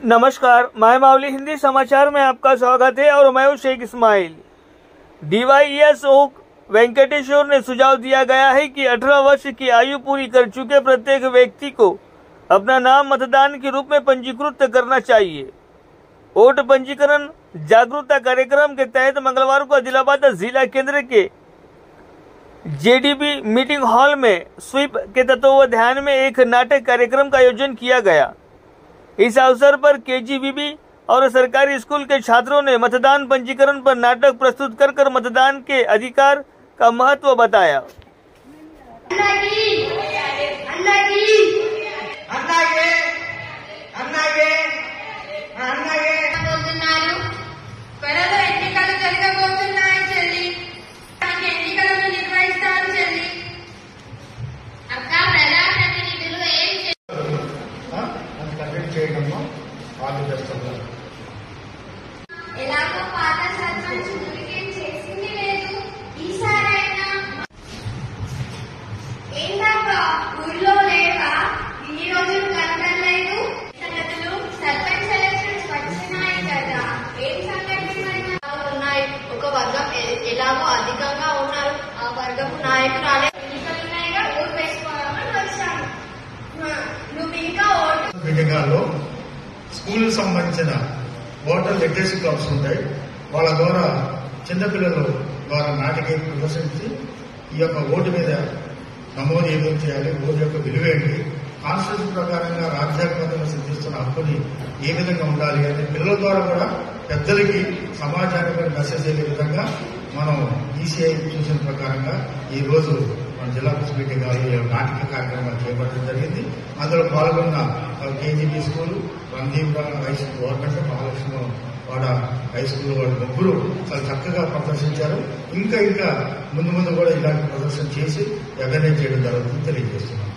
नमस्कार, मैं मावली हिंदी समाचार में आपका स्वागत है और मैं हूं शेख इस्माइल। DYES ओक वेंकटेश्वर ने सुझाव दिया गया है कि 18 वर्ष की आयु पूरी कर चुके प्रत्येक व्यक्ति को अपना नाम मतदान के रूप में पंजीकृत करना चाहिए। वोट पंजीकरण जागरूकता कार्यक्रम के तहत मंगलवार को आदिलाबाद जिला केंद्र के JDB मीटिंग हॉल में स्वीप के तत्वावधान में एक नाटक कार्यक्रम का आयोजन किया गया। इस अवसर पर KGBB और सरकारी स्कूल के छात्रों ने मतदान पंजीकरण पर नाटक प्रस्तुत कर मतदान के अधिकार का महत्व बताया। ఎలాగో అధికంగా ఉన్నారు ఆ వర్గపు నాయకురాలే ఎన్నికలున్నాయిగా ఓటు వేసుకోవాలని వచ్చాను. నువ్వు ఇంకా ఓటు మీటింగాల్లో స్కూల్ సంబంధించిన ఓటర్ లిటరసీ క్లబ్స్ ఉంటాయి. వాళ్ళ ద్వారా చిన్నపిల్లల ద్వారా నాటికి ప్రదర్శించి ఈ యొక్క ఓటు మీద నమోదు ఏమేమి చేయాలి, ఓటు యొక్క విలువ ఏంటి, కాన్స్టిట్యూషన్ ప్రకారంగా రాజ్యాంగబద్ధంగా సిద్ధిస్తున్న హక్కుని ఏ విధంగా ఉండాలి అని పిల్లల ద్వారా కూడా పెద్దలకి సమాజానికి మెసేజ్ అయ్యే విధంగా మనం ఈసీఐ సూచన ప్రకారంగా ఈ రోజు మన జిల్లా ప్రెస్ మీటింగ్ నాటిక కార్యక్రమాలు చేపట్టడం జరిగింది. అందులో పాల్గొన్న KGB school, Randeep high school government, Mahalakshmi వాడ హై స్కూల్ వాళ్ళు ముగ్గురు చాలా చక్కగా ప్రదర్శించారు. ఇంకా ముందు కూడా ఇలాంటి ప్రదర్శన చేసి అవేర్నెస్ చేయడం జరుగుతుందని తెలియజేస్తున్నాం.